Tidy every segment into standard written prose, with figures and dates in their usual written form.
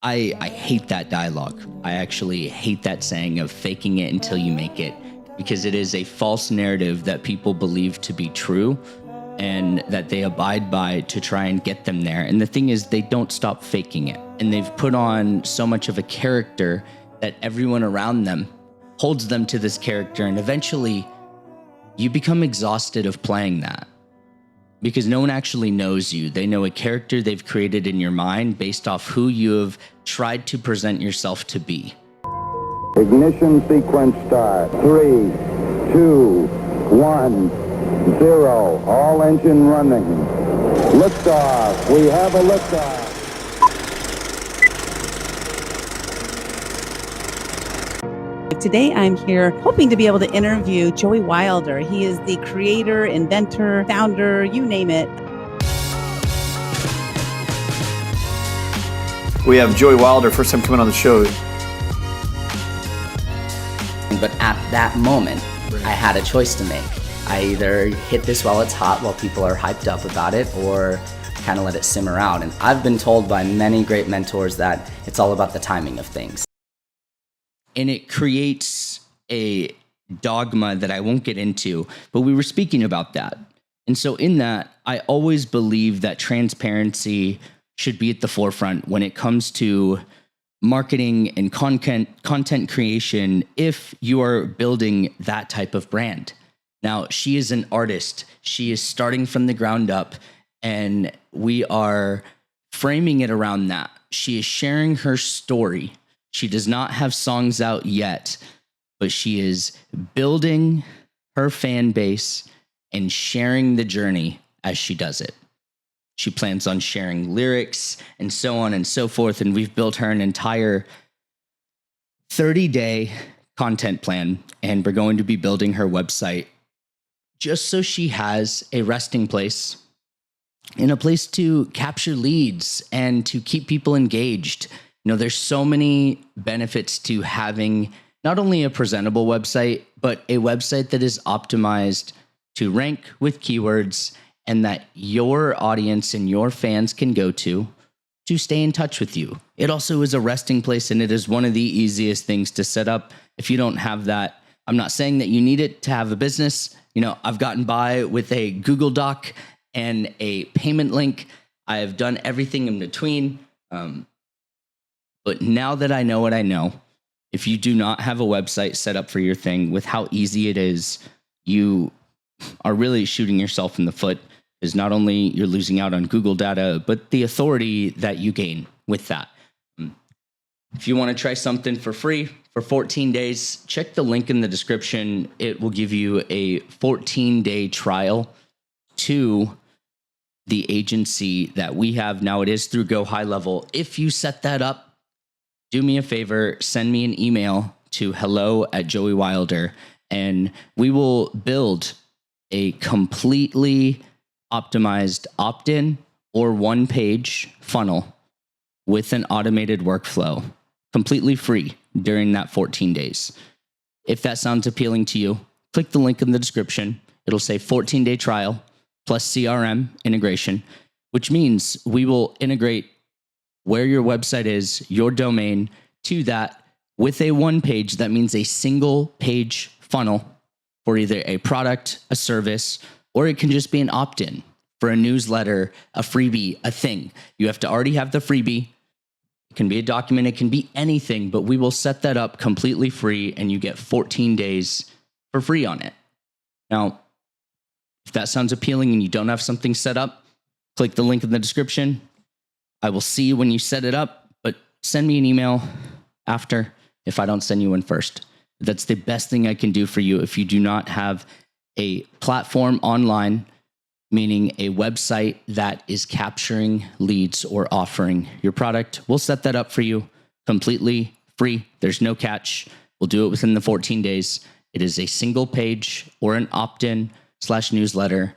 I hate that dialogue. I actually hate that saying of faking it until you make it, because it is a false narrative that people believe to be true and that they abide by to try and get them there. And the thing is, they don't stop faking it. And they've put on so much of a character that everyone around them holds them to this character. And eventually you become exhausted of playing that, because no one actually knows you. They know a character they've created in your mind based off who you have tried to present yourself to be. Ignition sequence start. 3, 2, 1, 0. All engine running. Liftoff. We have a liftoff. Today I'm here hoping to be able to interview Joey Wilder. He is the creator, inventor, founder, you name it. We have Joey Wilder, first time coming on the show. But at that moment, I had a choice to make. I either hit this while it's hot, while people are hyped up about it, or kind of let it simmer out. And I've been told by many great mentors that it's all about the timing of things. And it creates a dogma that I won't get into, but we were speaking about that. And so in that, I always believe that transparency should be at the forefront when it comes to marketing and content creation if you are building that type of brand. Now, she is an artist. She is starting from the ground up, and we are framing it around that. She is sharing her story. She does not have songs out yet, but she is building her fan base and sharing the journey as she does it. She plans on sharing lyrics and so on and so forth. And we've built her an entire 30-day content plan. And we're going to be building her website just so she has a resting place and a place to capture leads and to keep people engaged. You know, there's so many benefits to having not only a presentable website, but a website that is optimized to rank with keywords and that your audience and your fans can go to stay in touch with you. It also is a resting place, and it is one of the easiest things to set up. If you don't have that, I'm not saying that you need it to have a business. You know, I've gotten by with a Google Doc and a payment link. I have done everything in between. But now that I know what I know, if you do not have a website set up for your thing, with how easy it is, you are really shooting yourself in the foot, because not only you're losing out on Google data, but the authority that you gain with that. If you want to try something for free for 14 days, check the link in the description. It will give you a 14-day trial to the agency that we have. Now, it is through Go High Level. If you set that up, do me a favor, send me an email to hello@JoeyWilder, and we will build a completely optimized opt-in or one-page funnel with an automated workflow, completely free during that 14 days. If that sounds appealing to you, click the link in the description. It'll say 14-day trial plus CRM integration, which means we will integrate where your website is, your domain, to that with a one page. That means a single page funnel for either a product, a service, or it can just be an opt-in for a newsletter, a freebie, a thing. You have to already have the freebie. It can be a document, it can be anything, but we will set that up completely free, and you get 14 days for free on it. Now, if that sounds appealing and you don't have something set up, click the link in the description. I will see you when you set it up, but send me an email after if I don't send you one first. That's the best thing I can do for you if you do not have a platform online, meaning a website that is capturing leads or offering your product. We'll set that up for you completely free. There's no catch. We'll do it within the 14 days. It is a single page or an opt-in /newsletter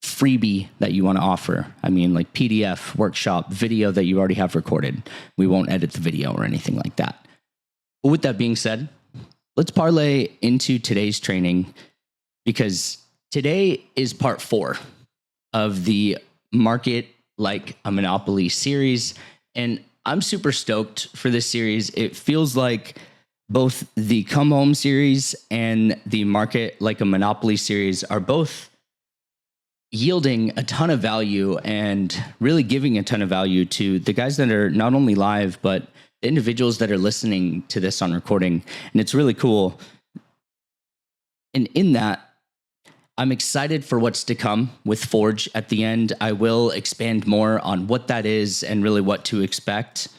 /freebie that you want to offer. I mean, like PDF, workshop, video that you already have recorded. We won't edit the video or anything like that. But with that being said, let's parlay into today's training, because today is part 4 of the Market Like a Monopoly series. And I'm super stoked for this series. It feels like both the Come Home series and the Market Like a Monopoly series are both yielding a ton of value and really giving a ton of value to the guys that are not only live, but the individuals that are listening to this on recording. And it's really cool. And in that, I'm excited for what's to come with Forge at the end. I will expand more on what that is and really what to expect.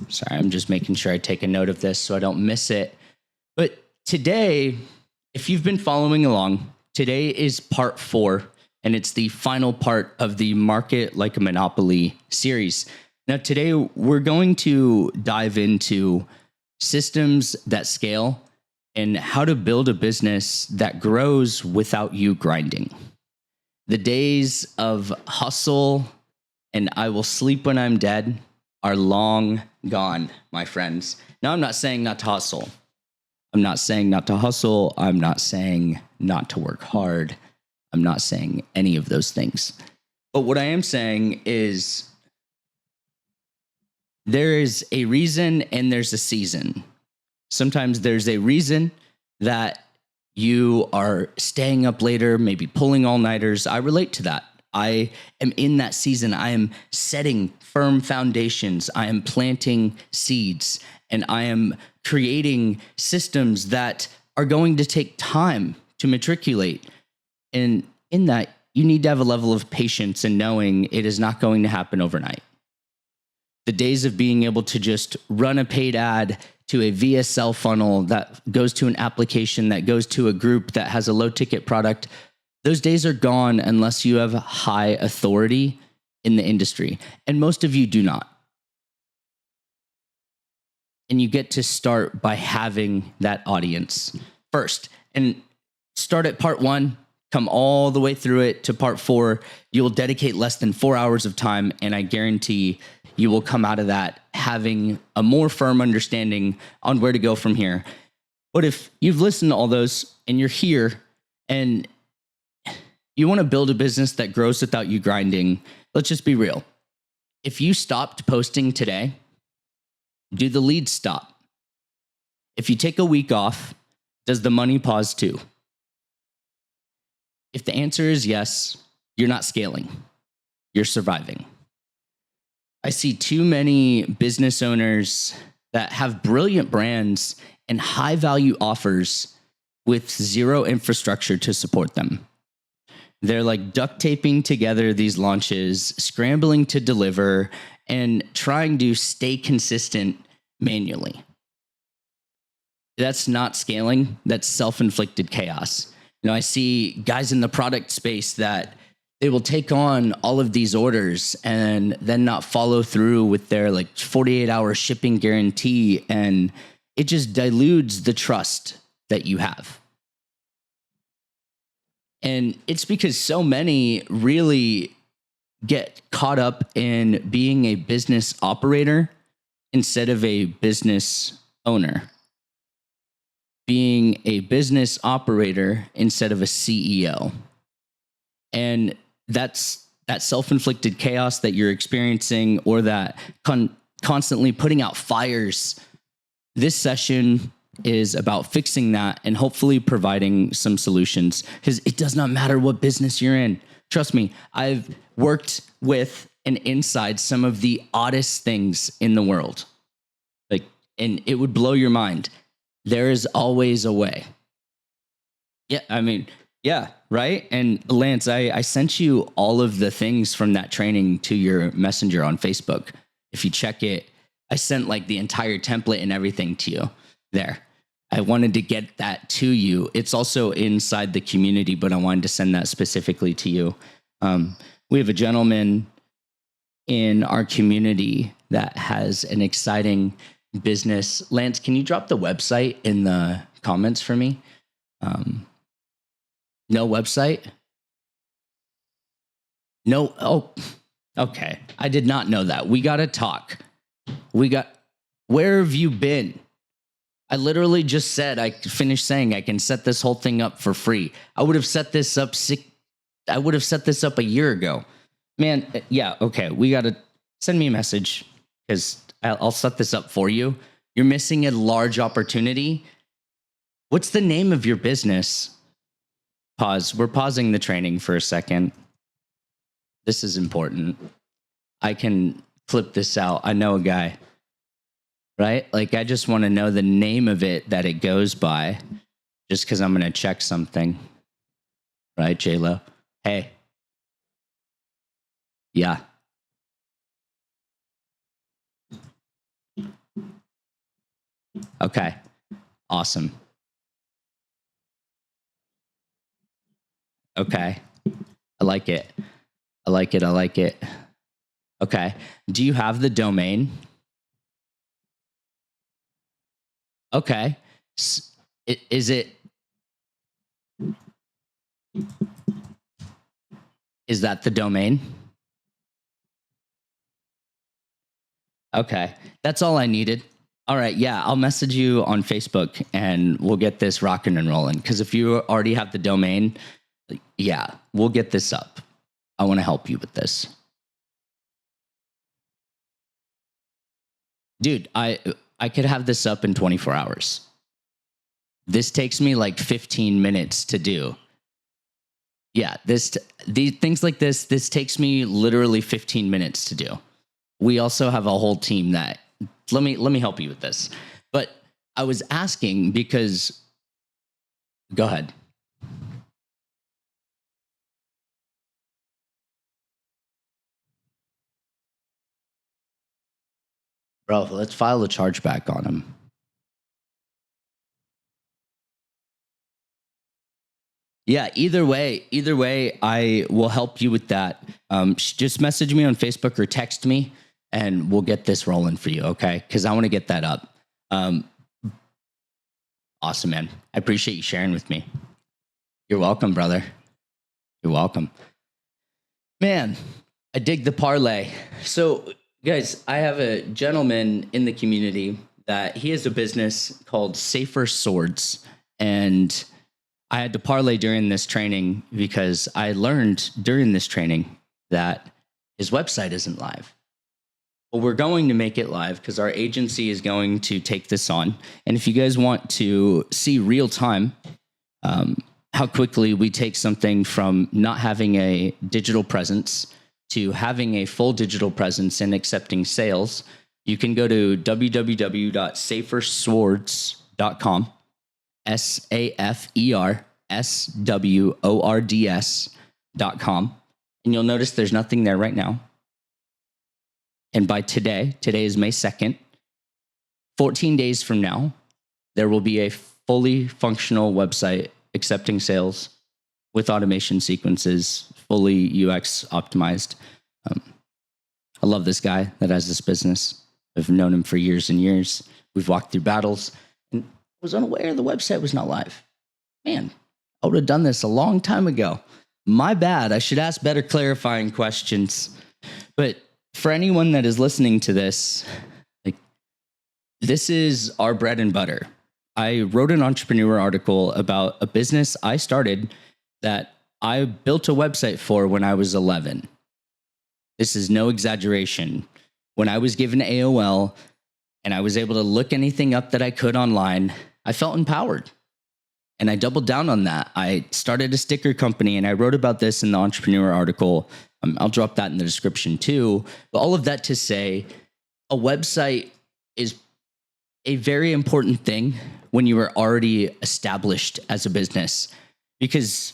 Sorry, I'm just making sure I take a note of this so I don't miss it. But today, if you've been following along, today is part 4, and it's the final part of the Market Like a Monopoly series. Now, today we're going to dive into systems that scale and how to build a business that grows without you grinding. The days of hustle and I will sleep when I'm dead are long gone, my friends. Now, I'm not saying not to hustle. I'm not saying not to hustle. I'm not saying not to work hard. I'm not saying any of those things. But what I am saying is there is a reason and there's a season. Sometimes there's a reason that you are staying up later, maybe pulling all-nighters. I relate to that. I am in that season. I am setting firm foundations. I am planting seeds, and I am creating systems that are going to take time to matriculate. And in that, you need to have a level of patience and knowing it is not going to happen overnight. The days of being able to just run a paid ad to a VSL funnel that goes to an application that goes to a group that has a low ticket product, those days are gone unless you have high authority in the industry. And most of you do not. And you get to start by having that audience first. And start at part 1, come all the way through it to part 4. You will dedicate less than 4 hours of time, and I guarantee you will come out of that having a more firm understanding on where to go from here. But if you've listened to all those and you're here and you want to build a business that grows without you grinding, let's just be real. If you stopped posting today, do the leads stop? If you take a week off, does the money pause too? If the answer is yes, you're not scaling. You're surviving. I see too many business owners that have brilliant brands and high value offers with zero infrastructure to support them. They're like duct taping together these launches, scrambling to deliver, and trying to stay consistent manually. That's not scaling. That's self-inflicted chaos. I see guys in the product space that they will take on all of these orders and then not follow through with their 48-hour shipping guarantee. And it just dilutes the trust that you have. And it's because so many really get caught up in being a business operator instead of a business owner. Being a business operator instead of a CEO. And that's that self-inflicted chaos that you're experiencing, or that constantly putting out fires. This session is about fixing that and hopefully providing some solutions, because it does not matter what business you're in. Trust me, I've worked with and inside some of the oddest things in the world. And it would blow your mind. There is always a way. Yeah, right? And Lance, I sent you all of the things from that training to your messenger on Facebook. If you check it, I sent the entire template and everything to you there. I wanted to get that to you. It's also inside the community, but I wanted to send that specifically to you. We have a gentleman in our community that has an exciting business. Lance, can you drop the website in the comments for me? No website? No. Oh, okay. I did not know that. We got to talk. Where have you been? I literally just said, I finished saying I can set this whole thing up for free. I would have set this up a year ago. Man, yeah, okay. We got to send me a message because I'll set this up for you. You're missing a large opportunity. What's the name of your business? Pause. We're pausing the training for a second. This is important. I can clip this out. I know a guy, right? Like, I just want to know the name of it that it goes by just because I'm going to check something. Right, J-Lo? Hey. Yeah. Okay. Awesome. Okay. I like it. I like it. Okay. Do you have the domain? Okay. Is that the domain? Okay. That's all I needed. All right. Yeah. I'll message you on Facebook and we'll get this rocking and rolling. Because if you already have the domain, yeah, we'll get this up. I want to help you with this. Dude, I could have this up in 24 hours. This takes me like 15 minutes to do. Yeah, these things like this takes me literally 15 minutes to do. We also have a whole team that let me help you with this. But I was asking because go ahead. Bro, let's file a chargeback on him. Yeah, either way, I will help you with that. Just message me on Facebook or text me and we'll get this rolling for you, okay? Because I want to get that up. Awesome, man. I appreciate you sharing with me. You're welcome, brother. You're welcome. Man, I dig the parlay. So, guys, I have a gentleman in the community that he has a business called Safer Swords. And I had to parlay during this training because I learned during this training that his website isn't live. Well, we're going to make it live because our agency is going to take this on. And if you guys want to see real time how quickly we take something from not having a digital presence to having a full digital presence and accepting sales, you can go to www.saferswords.com, SAFERSWORDS.com. And you'll notice there's nothing there right now. And by today is May 2nd, 14 days from now, there will be a fully functional website accepting sales with automation sequences, fully UX optimized. I love this guy that has this business. I've known him for years and years. We've walked through battles and was unaware the website was not live. Man, I would have done this a long time ago. My bad. I should ask better clarifying questions. But for anyone that is listening to this, like, this is our bread and butter. I wrote an entrepreneur article about a business I started that I built a website for when I was 11. This is no exaggeration. When I was given AOL and I was able to look anything up that I could online, I felt empowered. And I doubled down on that. I started a sticker company and I wrote about this in the entrepreneur article. I'll drop that in the description too. But all of that to say, a website is a very important thing when you are already established as a business. Because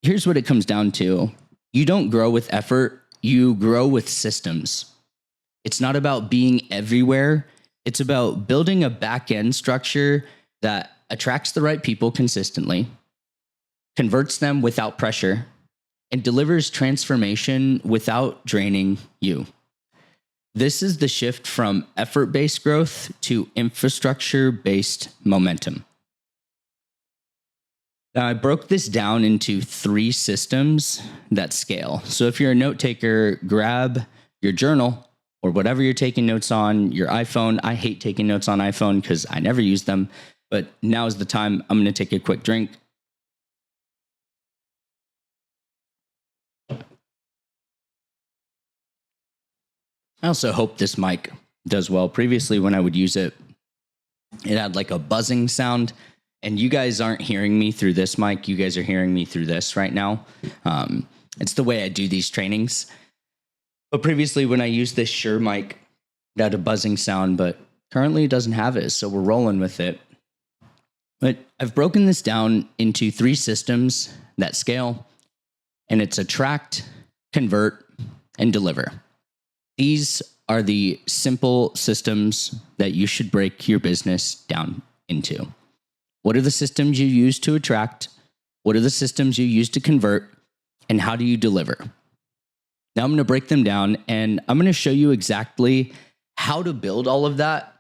here's what it comes down to. You don't grow with effort, you grow with systems. It's not about being everywhere. It's about building a back-end structure that attracts the right people consistently, converts them without pressure, and delivers transformation without draining you. This is the shift from effort-based growth to infrastructure-based momentum. Now, I broke this down into 3 systems that scale. So if you're a note taker, grab your journal or whatever you're taking notes on, your iPhone. I hate taking notes on iPhone because I never use them, but now is the time. I'm going to take a quick drink. I also hope this mic does well. Previously, when I would use it, it had like a buzzing sound, and you guys aren't hearing me through this mic. You guys are hearing me through this right now. It's the way I do these trainings. But previously, when I used this Shure mic, it had a buzzing sound, but currently it doesn't have it, so we're rolling with it. But I've broken this down into 3 systems that scale, and it's attract, convert, and deliver. These are the simple systems that you should break your business down into. What are the systems you use to attract? What are the systems you use to convert? And how do you deliver? Now I'm going to break them down, and I'm going to show you exactly how to build all of that.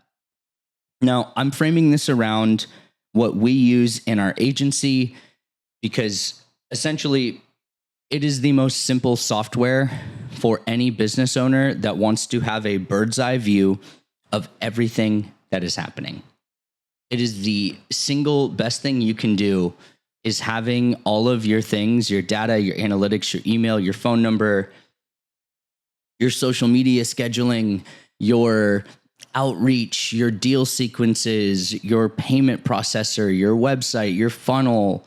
Now, I'm framing this around what we use in our agency because essentially it is the most simple software for any business owner that wants to have a bird's eye view of everything that is happening. It is the single best thing you can do is having all of your things, your data, your analytics, your email, your phone number, your social media scheduling, your outreach, your deal sequences, your payment processor, your website, your funnel,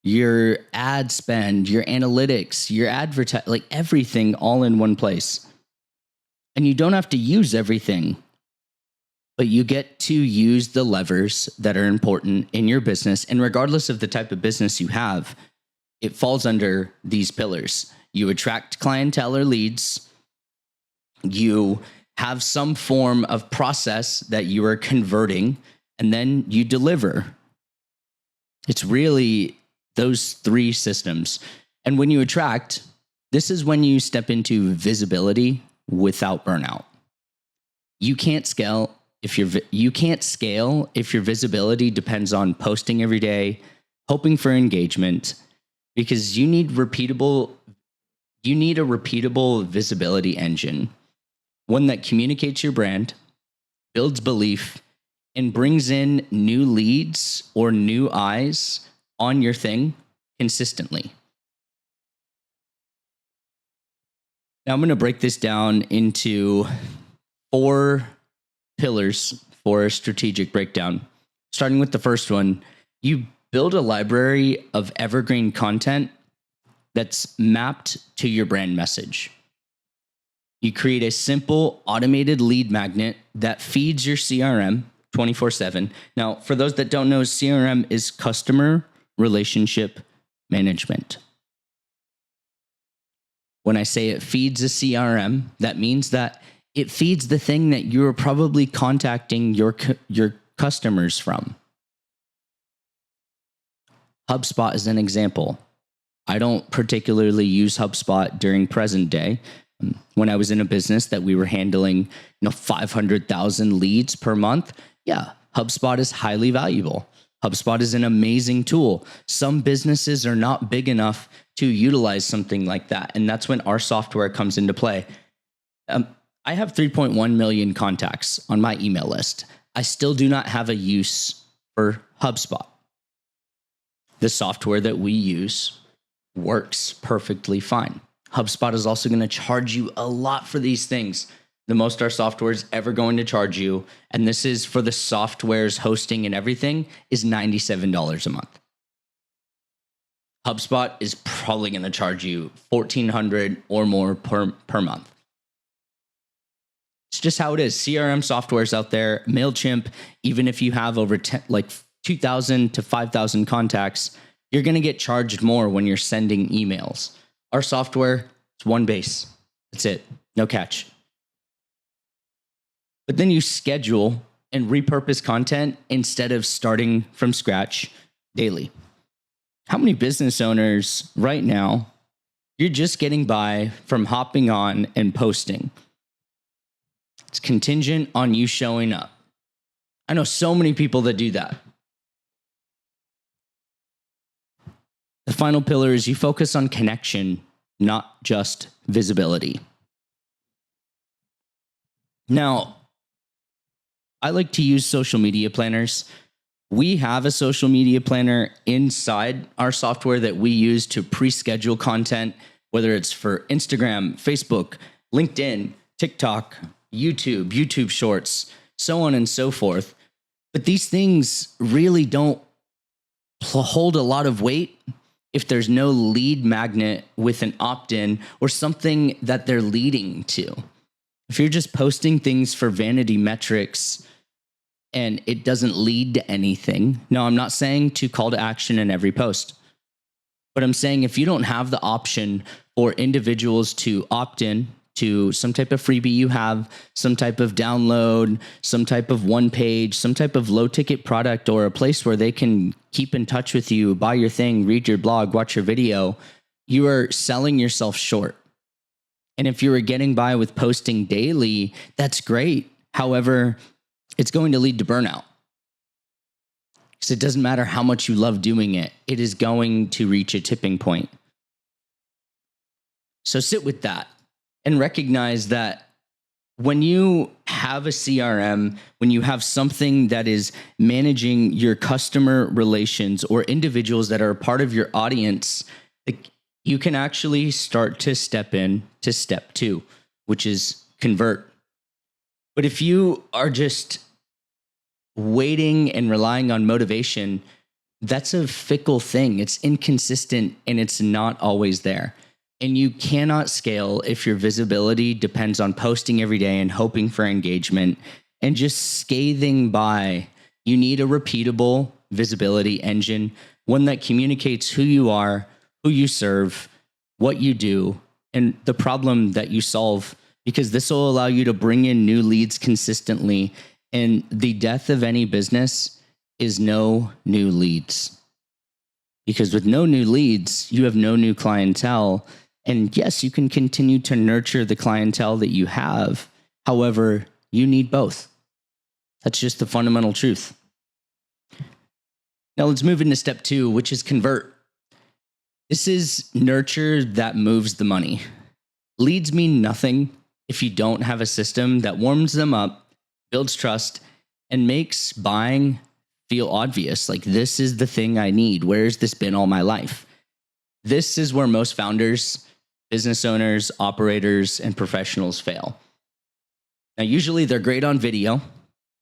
your ad spend, your analytics, your advertise, like everything all in one place. And you don't have to use everything, but you get to use the levers that are important in your business. And regardless of the type of business you have, it falls under these pillars. You attract clientele or leads. You have some form of process that you are converting, and then you deliver. It's really those 3 systems. And when you attract, this is when you step into visibility without burnout. You can't scale if your visibility depends on posting every day, hoping for engagement, because you need a repeatable visibility engine, one that communicates your brand, builds belief, and brings in new leads or new eyes on your thing consistently. Now I'm going to break this down into 4 pillars for a strategic breakdown. Starting with the first one, you build a library of evergreen content that's mapped to your brand message. You create a simple automated lead magnet that feeds your CRM 24/7. Now, for those that don't know, CRM is customer relationship management. When I say it feeds a CRM, that means that it feeds the thing that you're probably contacting your customers from. HubSpot is an example. I don't particularly use HubSpot during present day. When I was in a business that we were handling, 500,000 leads per month, HubSpot is highly valuable. HubSpot is an amazing tool. Some businesses are not big enough to utilize something like that, and that's when our software comes into play. I have 3.1 million contacts on my email list. I still do not have a use for HubSpot. The software that we use works perfectly fine. HubSpot is also going to charge you a lot for these things. The most our software is ever going to charge you, and this is for the software's hosting and everything, is $97 a month. HubSpot is probably going to charge you $1,400 or more per month. It's just how it is. CRM software's out there. MailChimp, even if you have over 2,000 to 5,000 contacts, you're going to get charged more when you're sending emails. Our software, it's one base. That's it. No catch. But then you schedule and repurpose content instead of starting from scratch daily. How many business owners right now, you're just getting by from hopping on and posting? It's contingent on you showing up. I know so many people that do that. The final pillar is you focus on connection, not just visibility. Now, I like to use social media planners. We have a social media planner inside our software that we use to pre-schedule content, whether it's for Instagram, Facebook, LinkedIn, TikTok, YouTube Shorts, so on and so forth. But these things really don't hold a lot of weight if there's no lead magnet with an opt-in or something that they're leading to. If you're just posting things for vanity metrics and it doesn't lead to anything, no, I'm not saying to call to action in every post, but I'm saying if you don't have the option for individuals to opt in to some type of freebie you have, some type of download, some type of one page, some type of low ticket product, or a place where they can keep in touch with you, buy your thing, read your blog, watch your video, you are selling yourself short. And if you were getting by with posting daily, that's great. However, it's going to lead to burnout. Because it doesn't matter how much you love doing it, it is going to reach a tipping point. So sit with that and recognize that when you have a CRM, when you have something that is managing your customer relations or individuals that are a part of your audience, you can actually start to step in to step 2, which is convert. But if you are just waiting and relying on motivation, that's a fickle thing. It's inconsistent and it's not always there. And you cannot scale if your visibility depends on posting every day and hoping for engagement and just scathing by. You need a repeatable visibility engine, one that communicates who you are, who you serve, what you do, and the problem that you solve, because this will allow you to bring in new leads consistently. And the death of any business is no new leads. Because with no new leads, you have no new clientele. And yes, you can continue to nurture the clientele that you have. However, you need both. That's just the fundamental truth. Now let's move into step 2, which is convert. This is nurture that moves the money. Leads mean nothing if you don't have a system that warms them up, builds trust, and makes buying feel obvious. Like, this is the thing I need. Where's this been all my life? This is where most founders, business owners, operators, and professionals fail. Now, usually they're great on video,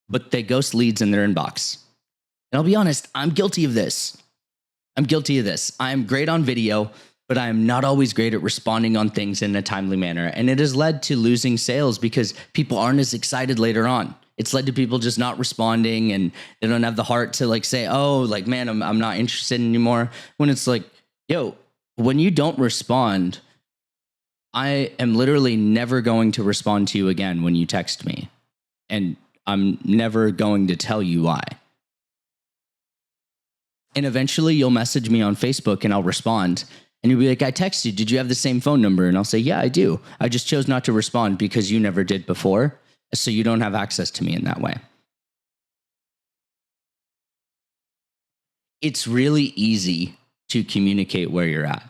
but they ghost leads in their inbox. And I'll be honest, I'm guilty of this. I'm great on video, but I am not always great at responding on things in a timely manner. And it has led to losing sales because people aren't as excited later on. It's led to people just not responding, and they don't have the heart to say, oh, man, I'm not interested anymore. When it's like, yo, when you don't respond, I am literally never going to respond to you again when you text me. And I'm never going to tell you why. And eventually you'll message me on Facebook and I'll respond. And you'll be like, I texted you. Did you have the same phone number? And I'll say, yeah, I do. I just chose not to respond because you never did before. So you don't have access to me in that way. It's really easy to communicate where you're at.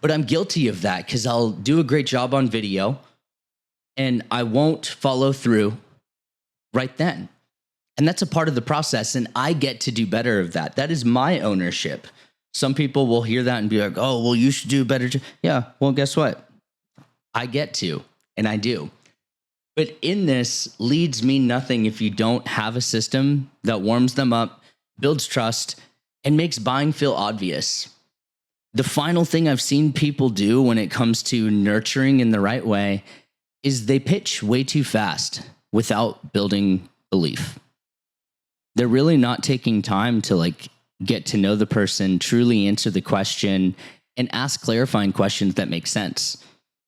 But I'm guilty of that because I'll do a great job on video and I won't follow through right then. And that's a part of the process. And I get to do better of that. That is my ownership. Some people will hear that and be like, oh, well, you should do better. Yeah, well, guess what? I get to, and I do. But in this, leads mean nothing if you don't have a system that warms them up, builds trust, and makes buying feel obvious. The final thing I've seen people do when it comes to nurturing in the right way is they pitch way too fast without building belief. They're really not taking time to get to know the person, truly answer the question, and ask clarifying questions that make sense.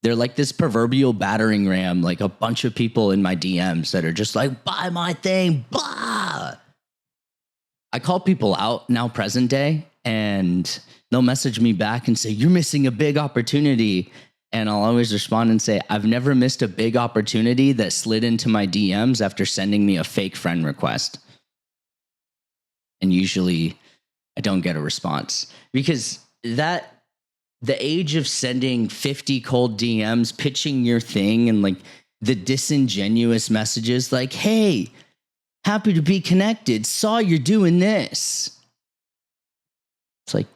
They're like this proverbial battering ram, like a bunch of people in my DMs that are just like, buy my thing, blah. I call people out now present day, and they'll message me back and say, you're missing a big opportunity. And I'll always respond and say, I've never missed a big opportunity that slid into my DMs after sending me a fake friend request. And usually I don't get a response because the age of sending 50 cold DMs, pitching your thing, and the disingenuous messages like, hey, happy to be connected, saw you're doing this. It's like,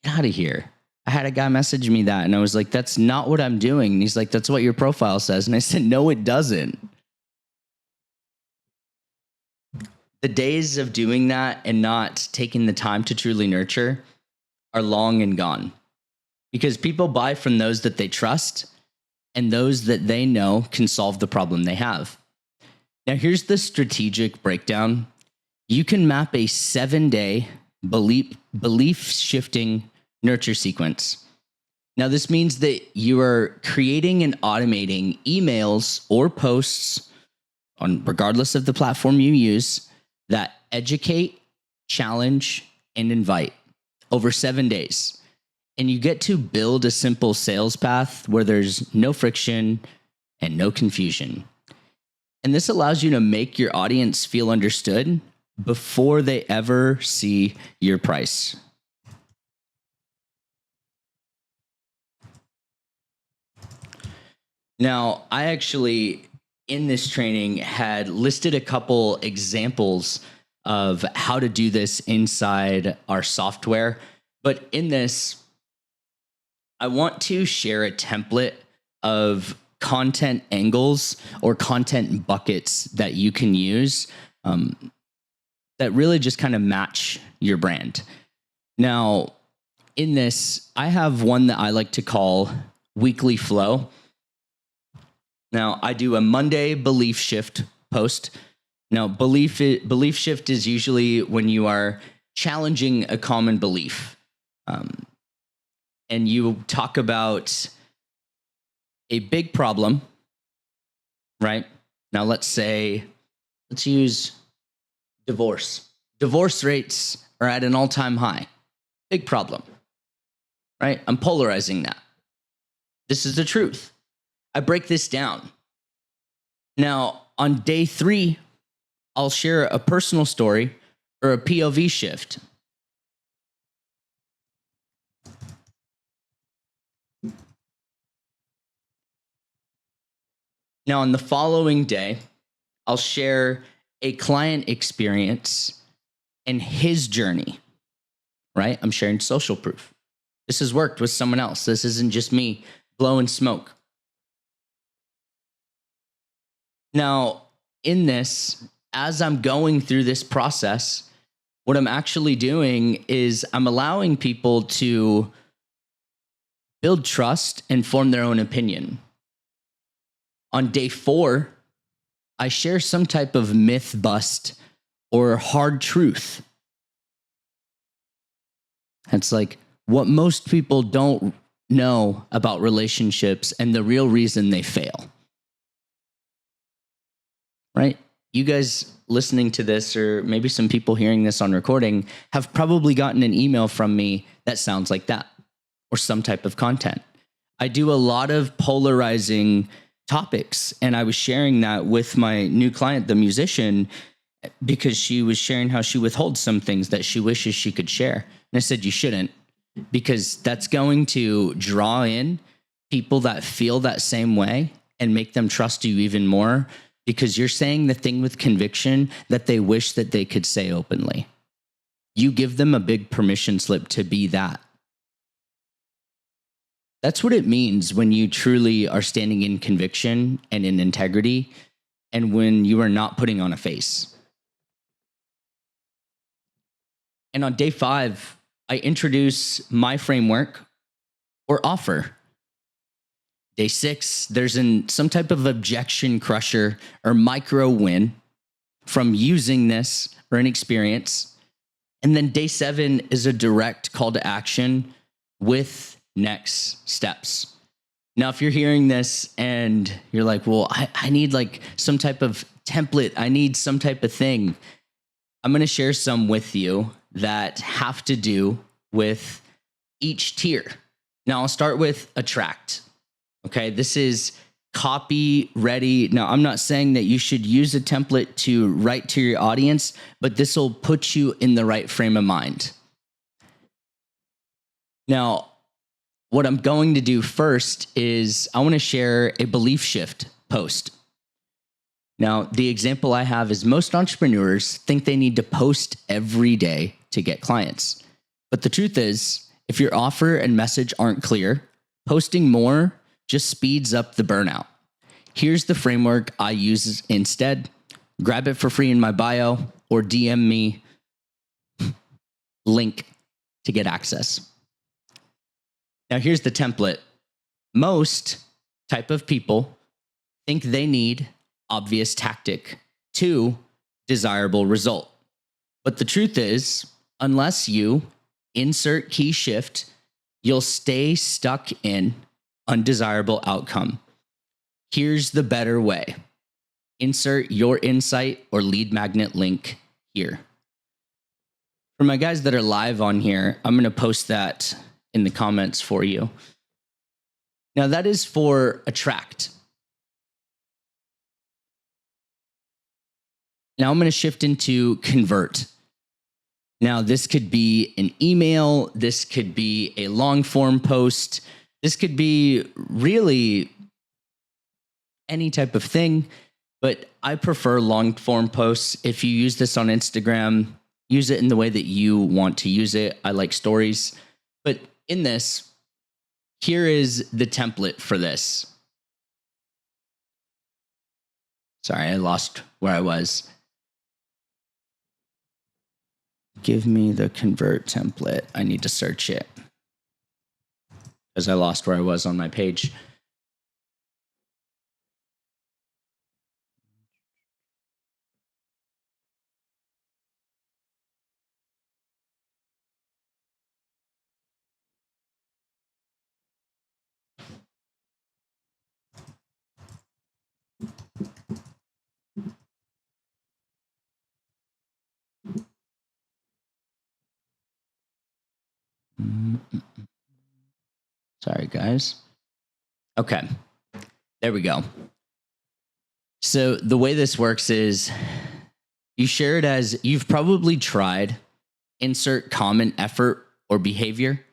get out of here. I had a guy message me that and I was like, that's not what I'm doing. And he's like, that's what your profile says. And I said, no, it doesn't. The days of doing that and not taking the time to truly nurture are long and gone, because people buy from those that they trust and those that they know can solve the problem they have. Now, here's the strategic breakdown. You can map a 7-day belief shifting nurture sequence. Now, this means that you are creating and automating emails or posts regardless of the platform you use, that educate, challenge, and invite over 7 days. And you get to build a simple sales path where there's no friction and no confusion. And this allows you to make your audience feel understood before they ever see your price. Now, I actually, in this training, had listed a couple examples of how to do this inside our software. But in this, I want to share a template of content angles or content buckets that you can use that really just kind of match your brand. Now, in this, I have one that I like to call weekly flow. Now, I do a Monday belief shift post. Now, belief shift is usually when you are challenging a common belief. And you talk about a big problem, right? Now, let's use divorce. Divorce rates are at an all-time high. Big problem, right? I'm polarizing that. This is the truth. I break this down. Now, on day 3, I'll share a personal story or a POV shift. Now, on the following day, I'll share a client experience and his journey, right? I'm sharing social proof. This has worked with someone else. This isn't just me blowing smoke. Now, in this, as I'm going through this process, what I'm actually doing is I'm allowing people to build trust and form their own opinion. On day 4, I share some type of myth bust or hard truth. It's like what most people don't know about relationships and the real reason they fail. Right? You guys listening to this, or maybe some people hearing this on recording, have probably gotten an email from me that sounds like that, or some type of content. I do a lot of polarizing topics, and I was sharing that with my new client, the musician, because she was sharing how she withholds some things that she wishes she could share. And I said, you shouldn't, because that's going to draw in people that feel that same way and make them trust you even more, because you're saying the thing with conviction that they wish that they could say openly. You give them a big permission slip to be that. That's what it means when you truly are standing in conviction and in integrity, and when you are not putting on a face. And on day 5, I introduce my framework or offer. Day 6, there's some type of objection crusher or micro win from using this or an experience. And then day 7 is a direct call to action with next steps. Now, if you're hearing this and you're like, well, I need like some type of template, I need some type of thing, I'm going to share some with you that have to do with each tier. Now, I'll start with attract. Okay, this is copy ready. Now, I'm not saying that you should use a template to write to your audience, but this will put you in the right frame of mind. Now, what I'm going to do first is I want to share a belief shift post. Now, the example I have is most entrepreneurs think they need to post every day to get clients. But the truth is, if your offer and message aren't clear, posting more just speeds up the burnout. Here's the framework I use instead. Grab it for free in my bio or DM me link to get access. Now, here's the template. Most type of people think they need obvious tactic to desirable result. But the truth is, unless you insert key shift, you'll stay stuck in undesirable outcome. Here's the better way. Insert your insight or lead magnet link here. For my guys that are live on here, I'm going to post that in the comments for you. Now that is for attract. Now I'm going to shift into convert. Now this could be an email. This could be a long form post. This could be really any type of thing, but I prefer long form posts. If you use this on Instagram, use it in the way that you want to use it. I like stories, but in this, here is the template for this. Sorry, I lost where I was. Give me the convert template. I need to search it because I lost where I was on my page. Sorry, guys. Okay, there we go. So the way this works is you share it as you've probably tried, insert common effort or behavior.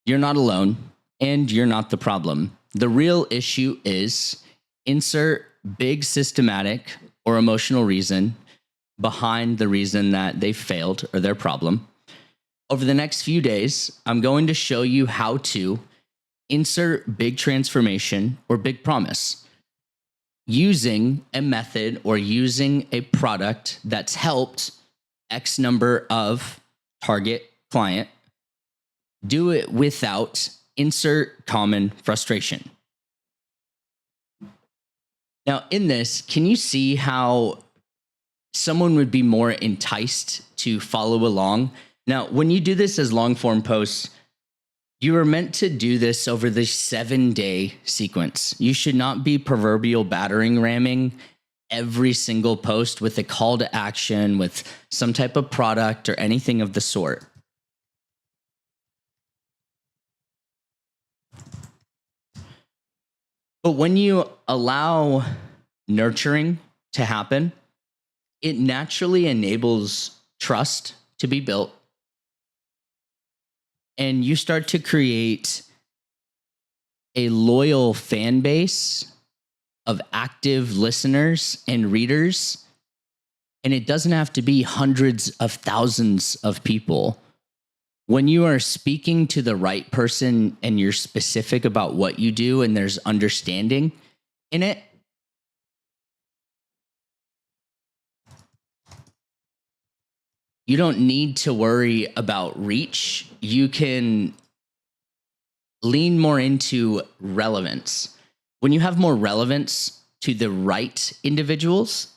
You're not alone and you're not the problem. The real issue is insert big systematic or emotional reason behind the reason that they failed or their problem. Over the next few days, I'm going to show you how to insert big transformation or big promise using a method or using a product that's helped X number of target client. Do it without insert common frustration. Now, in this, can you see how someone would be more enticed to follow along? Now, when you do this as long form posts, you are meant to do this over the 7-day sequence. You should not be proverbial battering ramming every single post with a call to action, with some type of product or anything of the sort. But when you allow nurturing to happen, it naturally enables trust to be built. And you start to create a loyal fan base of active listeners and readers. And it doesn't have to be hundreds of thousands of people. When you are speaking to the right person and you're specific about what you do and there's understanding in it, you don't need to worry about reach. You can lean more into relevance. When you have more relevance to the right individuals,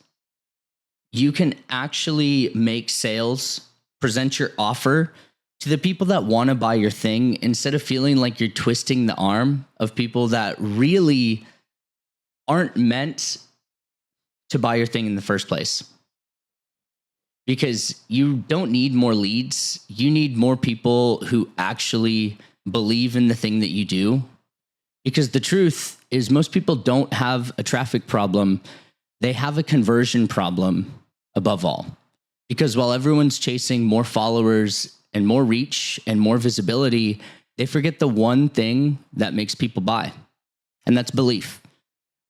you can actually make sales, present your offer to the people that want to buy your thing instead of feeling like you're twisting the arm of people that really aren't meant to buy your thing in the first place. Because you don't need more leads. You need more people who actually believe in the thing that you do. Because the truth is most people don't have a traffic problem. They have a conversion problem above all. Because while everyone's chasing more followers and more reach and more visibility, they forget the one thing that makes people buy. And that's belief.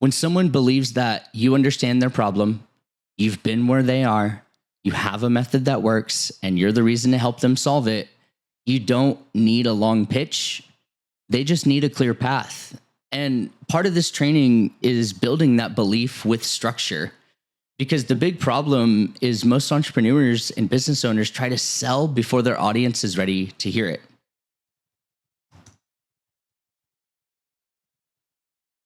When someone believes that you understand their problem, you've been where they are, you have a method that works, and you're the reason to help them solve it, you don't need a long pitch. They just need a clear path. And part of this training is building that belief with structure. Because the big problem is most entrepreneurs and business owners try to sell before their audience is ready to hear it.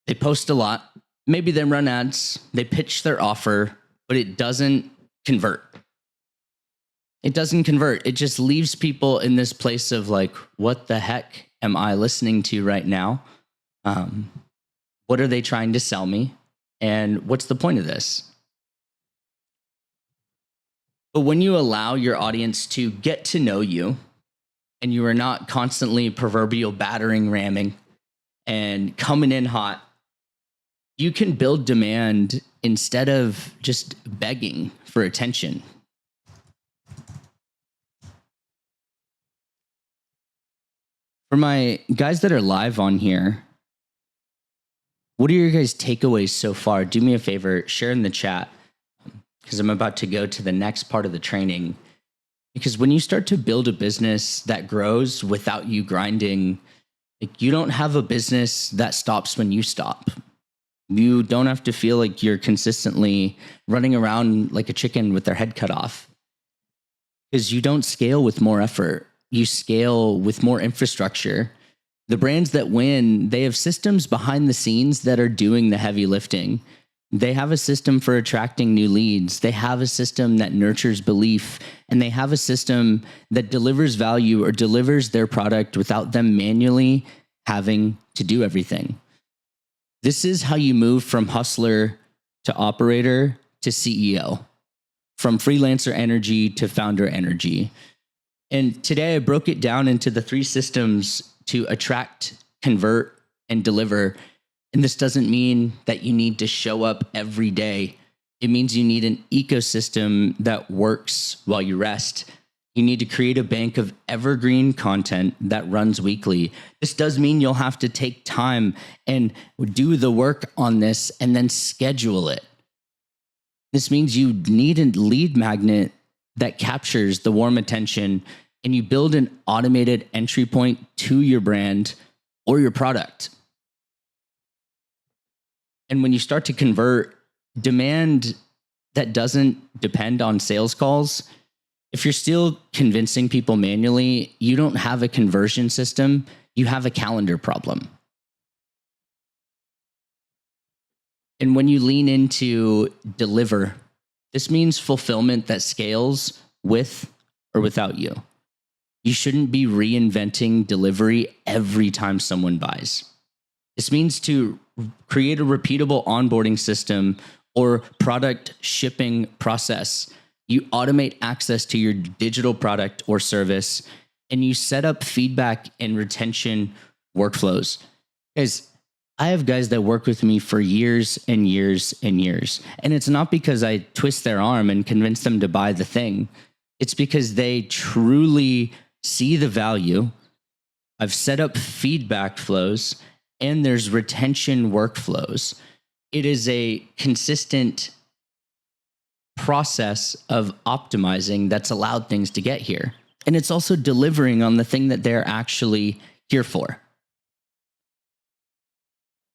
They post a lot. Maybe they run ads. They pitch their offer, but it doesn't convert. It doesn't convert. It just leaves people in this place of like, what the heck am I listening to right now? What are they trying to sell me? And what's the point of this? But when you allow your audience to get to know you, and you are not constantly proverbial battering ramming and coming in hot, you can build demand instead of just begging for attention. For my guys that are live on here, what are your guys' takeaways so far? Do me a favor, share in the chat, because I'm about to go to the next part of the training. Because when you start to build a business that grows without you grinding, like, you don't have a business that stops when you stop. You don't have to feel like you're consistently running around like a chicken with their head cut off. Because you don't scale with more effort. You scale with more infrastructure. The brands that win, they have systems behind the scenes that are doing the heavy lifting. They have a system for attracting new leads. They have a system that nurtures belief, and they have a system that delivers value or delivers their product without them manually having to do everything. This is how you move from hustler to operator to CEO, from freelancer energy to founder energy. And today I broke it down into the 3 systems to attract, convert, and deliver. And this doesn't mean that you need to show up every day. It means you need an ecosystem that works while you rest. You need to create a bank of evergreen content that runs weekly. This does mean you'll have to take time and do the work on this and then schedule it. This means you need a lead magnet that captures the warm attention, and you build an automated entry point to your brand or your product. And when you start to convert demand that doesn't depend on sales calls, if you're still convincing people manually, you don't have a conversion system, you have a calendar problem. And when you lean into deliver, this means fulfillment that scales with or without you. You shouldn't be reinventing delivery every time someone buys. This means to create a repeatable onboarding system or product shipping process. You automate access to your digital product or service, and you set up feedback and retention workflows. Guys, I have guys that work with me for years and years and years. And it's not because I twist their arm and convince them to buy the thing. It's because they truly see the value. I've set up feedback flows, and there's retention workflows. It is a consistent process of optimizing that's allowed things to get here. And it's also delivering on the thing that they're actually here for.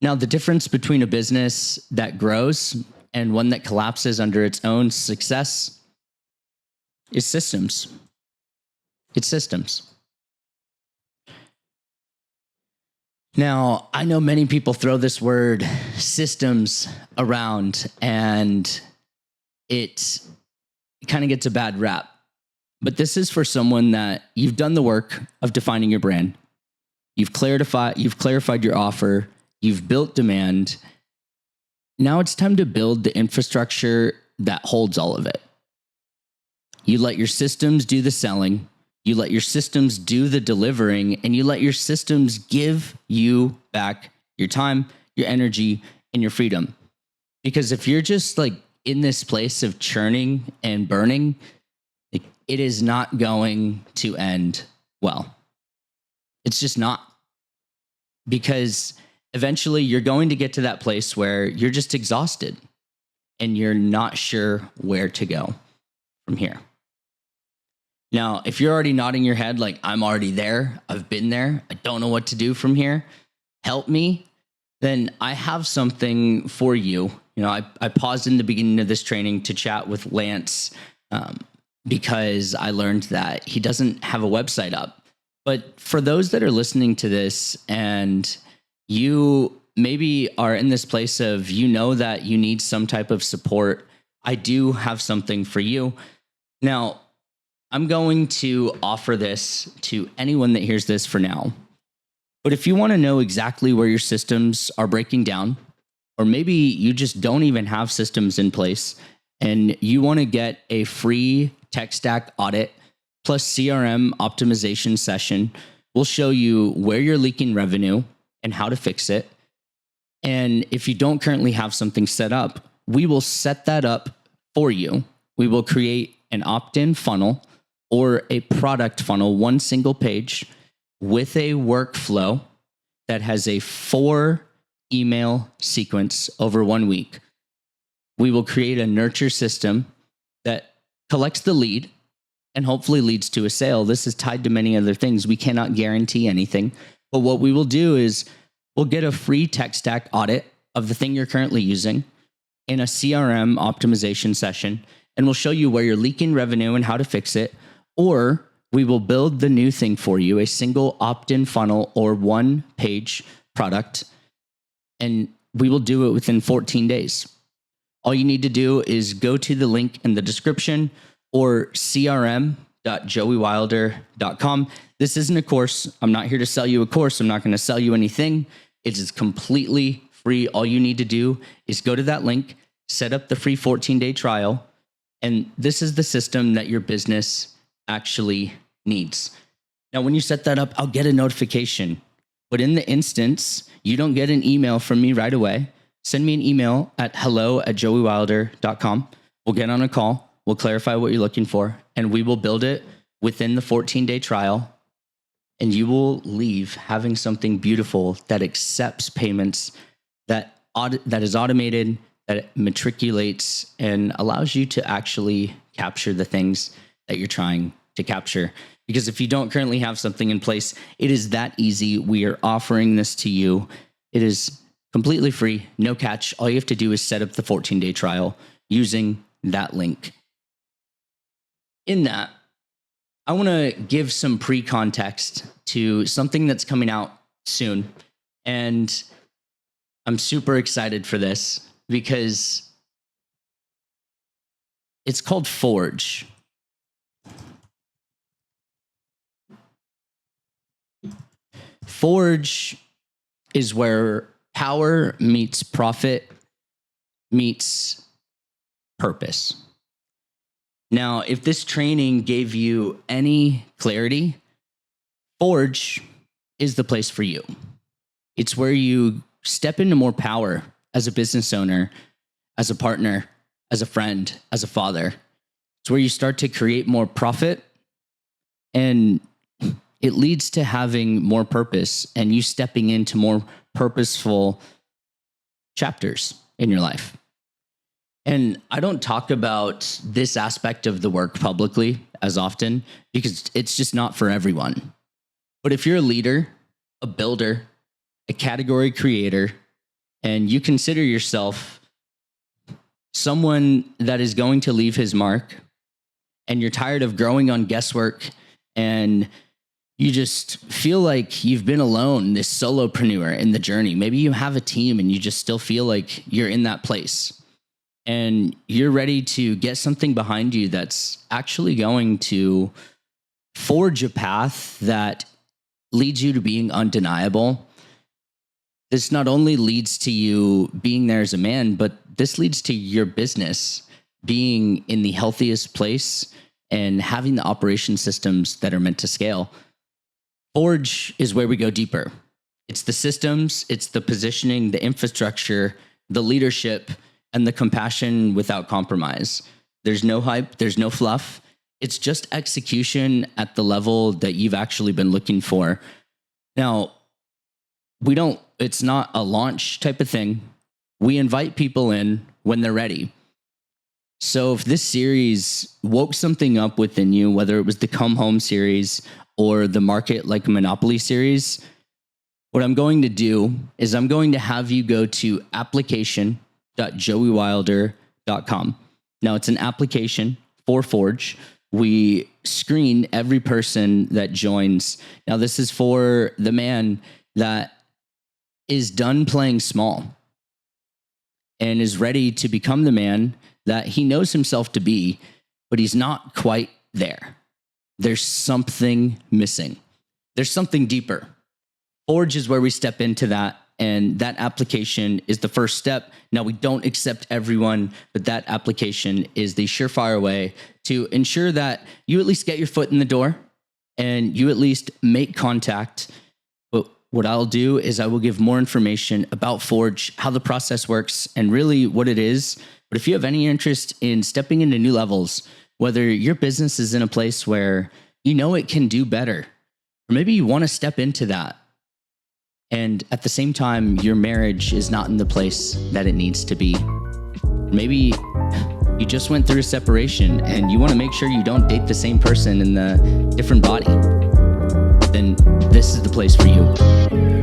Now, the difference between a business that grows and one that collapses under its own success is systems. It's systems. Now, I know many people throw this word systems around, and it kind of gets a bad rap. But this is for someone that you've done the work of defining your brand. You've clarified your offer. You've built demand. Now it's time to build the infrastructure that holds all of it. You let your systems do the selling. You let your systems do the delivering, and you let your systems give you back your time, your energy, and your freedom. Because if you're just like in this place of churning and burning, it is not going to end well. It's just not. Because eventually you're going to get to that place where you're just exhausted and you're not sure where to go from here. Now, if you're already nodding your head like, I'm already there, I've been there, I don't know what to do from here, help me, then I have something for you. You know, I paused in the beginning of this training to chat with Lance because I learned that he doesn't have a website up. But for those that are listening to this and you maybe are in this place of, you know, that you need some type of support, I do have something for you. Now, I'm going to offer this to anyone that hears this for now. But if you want to know exactly where your systems are breaking down, or maybe you just don't even have systems in place and you want to get a free tech stack audit plus CRM optimization session, we'll show you where you're leaking revenue and how to fix it. And if you don't currently have something set up, we will set that up for you. We will create an opt-in funnel or a product funnel, one single page with a workflow that has a 4 email sequence over 1 week. We will create a nurture system that collects the lead and hopefully leads to a sale. This is tied to many other things. We cannot guarantee anything, but what we will do is we'll get a free tech stack audit of the thing you're currently using in a CRM optimization session, and we'll show you where you're leaking revenue and how to fix it. Or we will build the new thing for you, a single opt-in funnel or 1-page product, and we will do it within 14 days. All you need to do is go to the link in the description or crm.joeywilder.com. This isn't a course. I'm not here to sell you a course. I'm not going to sell you anything. It is completely free. All you need to do is go to that link, set up the free 14-day trial, and this is the system that your business actually needs. Now, when you set that up, I'll get a notification. But in the instance, you don't get an email from me right away, send me an email at hello@joeywilder.com. We'll get on a call. We'll clarify what you're looking for, and we will build it within the 14-day trial. And you will leave having something beautiful that accepts payments, that is automated, that matriculates, and allows you to actually capture the things that you're trying to capture. Because if you don't currently have something in place, it is that easy. We are offering this to you. It is completely free, no catch. All you have to do is set up the 14-day trial using that link. In that, I want to give some pre-context to something that's coming out soon. And I'm super excited for this because it's called Forge. Forge is where power meets profit meets purpose. Now, if this training gave you any clarity, Forge is the place for you. It's where you step into more power as a business owner, as a partner, as a friend, as a father. It's where you start to create more profit, and it leads to having more purpose and you stepping into more purposeful chapters in your life. And I don't talk about this aspect of the work publicly as often because it's just not for everyone. But if you're a leader, a builder, a category creator, and you consider yourself someone that is going to leave his mark, and you're tired of growing on guesswork, and you just feel like you've been alone, this solopreneur in the journey. Maybe you have a team and you just still feel like you're in that place. And you're ready to get something behind you that's actually going to forge a path that leads you to being undeniable. This not only leads to you being there as a man, but this leads to your business being in the healthiest place and having the operation systems that are meant to scale. Forge is where we go deeper. It's the systems, it's the positioning, the infrastructure, the leadership, and the compassion without compromise. There's no hype, there's no fluff. It's just execution at the level that you've actually been looking for. Now, it's not a launch type of thing. We invite people in when they're ready. So if this series woke something up within you, whether it was the Come Home series or the Market Like a Monopoly series, what I'm going to do is I'm going to have you go to application.joeywilder.com. Now, it's an application for Forge. We screen every person that joins. Now, this is for the man that is done playing small and is ready to become the man that he knows himself to be, but he's not quite there. There's something missing. There's something deeper. Forge is where we step into that, and that application is the first step. Now, we don't accept everyone, but that application is the surefire way to ensure that you at least get your foot in the door and you at least make contact. But what I'll do is I will give more information about Forge, how the process works, and really what it is. But if you have any interest in stepping into new levels, whether your business is in a place where you know it can do better, or maybe you want to step into that, and at the same time, your marriage is not in the place that it needs to be. Maybe you just went through a separation and you want to make sure you don't date the same person in the different body. Then this is the place for you.